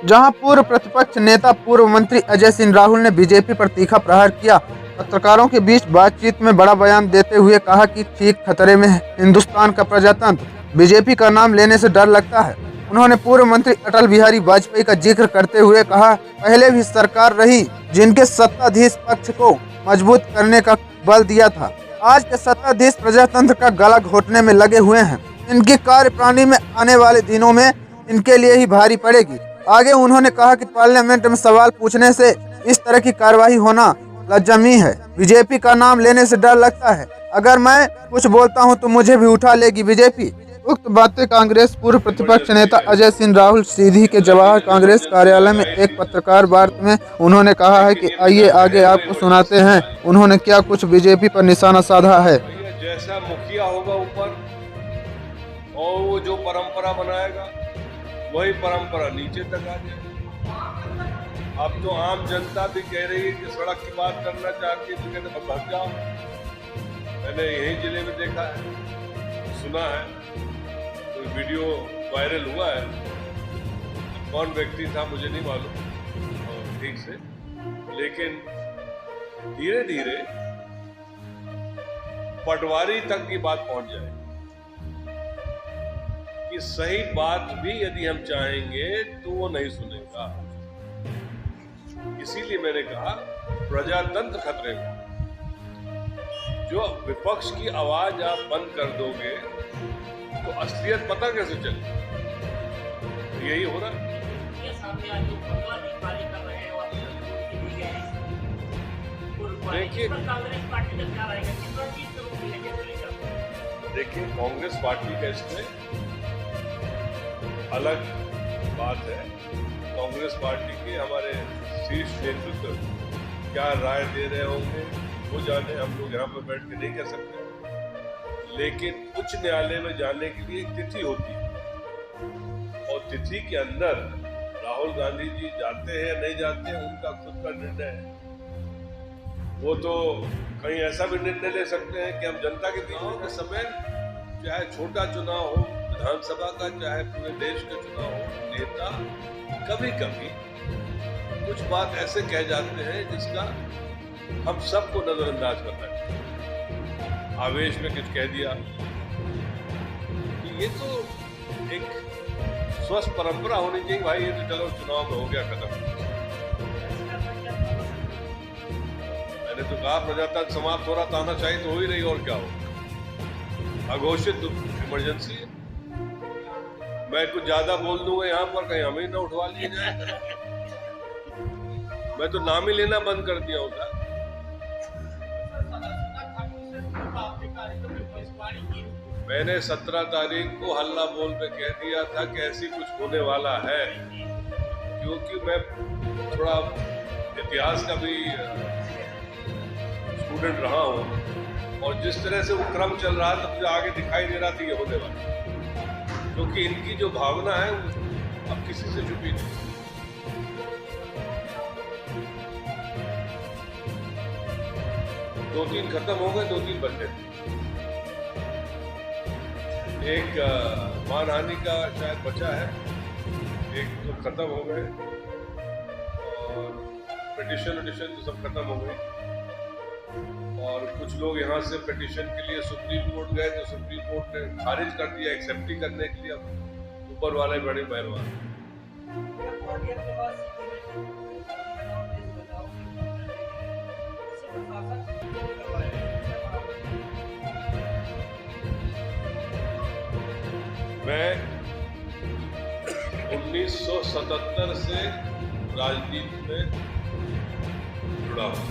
जहां पूर्व प्रतिपक्ष नेता पूर्व मंत्री अजय सिंह राहुल ने बीजेपी पर तीखा प्रहार किया। पत्रकारों के बीच बातचीत में बड़ा बयान देते हुए कहा कि ठीक खतरे में है हिंदुस्तान का प्रजातंत्र, बीजेपी का नाम लेने से डर लगता है। उन्होंने पूर्व मंत्री अटल बिहारी वाजपेयी का जिक्र करते हुए कहा, पहले भी सरकार रही जिनके सत्ताधीश पक्ष को मजबूत करने का बल दिया था। आज के सत्ताधीश प्रजातंत्र का गला घोटने में लगे हुए हैं। इनकी कार्यप्रणाली में आने वाले दिनों में इनके लिए ही भारी पड़ेगी। आगे उन्होंने कहा कि पार्लियामेंट में सवाल पूछने से इस तरह की कार्रवाई होना लज्जामी है। बीजेपी का नाम लेने से डर लगता है। अगर मैं कुछ बोलता हूं तो मुझे भी उठा लेगी बीजेपी। उक्त बातें कांग्रेस पूर्व प्रतिपक्ष नेता अजय सिंह राहुल सीधी के जवाहर कांग्रेस कार्यालय में एक पत्रकार वार्ता में उन्होंने कहा है कि आइए आगे आपको सुनाते हैं उन्होंने क्या कुछ बीजेपी पर निशाना साधा है। जैसा मुखिया होगा ऊपर और वो जो परंपरा बनाएगा वही परंपरा नीचे तक आ जाए। अब तो आम जनता भी कह रही है कि सड़क की बात करना चाहती है तो कहते भग जाओ। मैंने यही जिले में देखा है, सुना है, कोई वीडियो वायरल हुआ है। कौन व्यक्ति था मुझे नहीं मालूम ठीक से, लेकिन धीरे धीरे पटवारी तक की बात पहुंच जाए कि सही बात भी यदि हम चाहेंगे तो वो नहीं सुनेगा। इसीलिए मैंने कहा प्रजातंत्र खतरे में। जो विपक्ष की आवाज आप बंद कर दोगे तो असलियत पता कैसे चले? यही हो रहा है। देखिए कांग्रेस पार्टी का इसमें अलग बात है। कांग्रेस पार्टी के हमारे शीर्ष नेतृत्व क्या राय दे रहे होंगे वो जाने, हम लोग यहाँ पर बैठ के नहीं कह सकते। लेकिन उच्च न्यायालय में जाने के लिए एक तिथि होती है और तिथि के अंदर राहुल गांधी जी जाते हैं या नहीं जाते हैं उनका खुद का निर्णय है। वो तो कहीं ऐसा भी निर्णय ले सकते हैं कि हम जनता के चुनाव के समय, चाहे छोटा चुनाव हो विधानसभा का, चाहे पूरे देश का चुनाव हो, नेता कभी कभी कुछ बात ऐसे कह जाते हैं जिसका हम सबको नजरअंदाज करना चाहिए। आवेश में कुछ कह दिया, ये तो एक स्वस्थ परंपरा होनी चाहिए भाई। ये तो चलो चुनाव में हो गया खत्म। मैंने तो कहा प्रजातंत्र समाप्त हो रहा, तानाशाही तो हो ही रही, और क्या हो। अघोषित इमरजेंसी है। मैं कुछ ज्यादा बोल दूंगा यहाँ पर, कहीं हमें ना उठवा लिए जाए। मैं तो नाम ही लेना बंद कर दिया होता। मैंने 17 तारीख को हल्ला बोल पे कह दिया था कि ऐसी कुछ होने वाला है, क्योंकि मैं थोड़ा इतिहास का भी स्टूडेंट रहा हूँ और जिस तरह से वो क्रम चल रहा था मुझे आगे दिखाई दे रहा था ये होने वाला, क्योंकि इनकी जो भावना है अब किसी से छुपी नहीं। दो तीन खत्म हो गए, 2-3 बचे। एक मानहानि का शायद बचा है, एक तो खत्म हो गए और पिटिशन तो सब खत्म हो गए। और कुछ लोग यहाँ से पिटिशन के लिए सुप्रीम कोर्ट गए तो सुप्रीम कोर्ट ने खारिज कर दिया, एक्सेप्ट ही करने के लिए। ऊपर वाले बड़े मेहरबान। मैं 1977 से राजनीति में जुड़ा हूँ।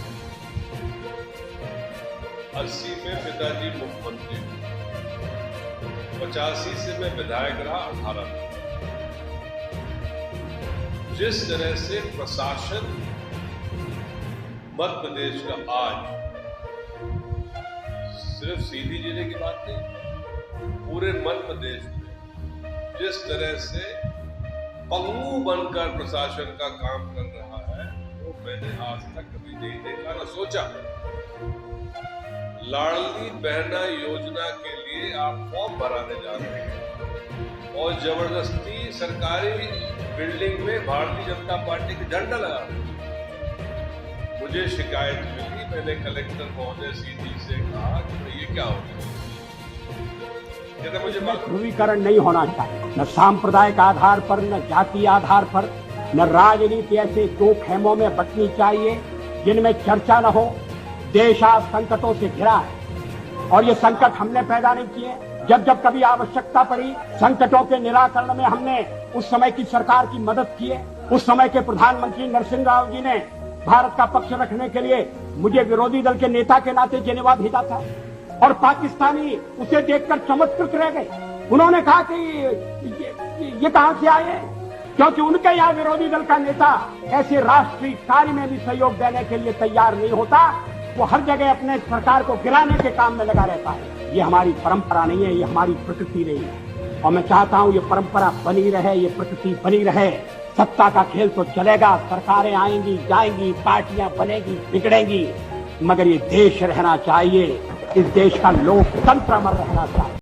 80 में पिताजी मुख्यमंत्री, 85 से मैं विधायक रहा 18 में। जिस तरह से प्रशासन मध्य प्रदेश का आज, सिर्फ सीधी जिले की बात नहीं, पूरे मध्य प्रदेश में जिस तरह से पंगु बनकर प्रशासन का काम कर रहा है वो मैंने आज तक कभी नहीं देखा न सोचा। लाडली बहना योजना के लिए आप फॉर्म भराने जा रहे हैं और जबरदस्ती सरकारी बिल्डिंग में भारतीय जनता पार्टी का झंडा लगा। मुझे शिकायत मिली, मैंने कलेक्टर महोदय सीधी से कहा कि ये क्या हो गया। कहते मुझे ध्रुवीकरण नहीं होना चाहिए, न सांप्रदायिक आधार पर, न जातीय आधार पर, न राजनीति ऐसे दो खेमों में बंटनी चाहिए जिनमें चर्चा न हो। देश आज संकटों से घिरा है और ये संकट हमने पैदा नहीं किए। जब जब कभी आवश्यकता पड़ी संकटों के निराकरण में हमने उस समय की सरकार की मदद की है। उस समय के प्रधानमंत्री नरसिंह राव जी ने भारत का पक्ष रखने के लिए मुझे विरोधी दल के नेता के नाते जेनेवा भेजा था और पाकिस्तानी उसे देखकर चमत्कृत रह गए। उन्होंने कहा कि ये कहां से आए, क्योंकि उनके यहाँ विरोधी दल का नेता ऐसे राष्ट्रीय कार्य में भी सहयोग देने के लिए तैयार नहीं होता। वो हर जगह अपने सरकार को गिराने के काम में लगा रहता है। ये हमारी परंपरा नहीं है, ये हमारी प्रकृति नहीं है और मैं चाहता हूं ये परंपरा बनी रहे, ये प्रकृति बनी रहे। सत्ता का खेल तो चलेगा, सरकारें आएंगी जाएंगी, पार्टियां बनेगी बिगड़ेंगी, मगर ये देश रहना चाहिए, इस देश का लोकतंत्र अमर रहना चाहिए।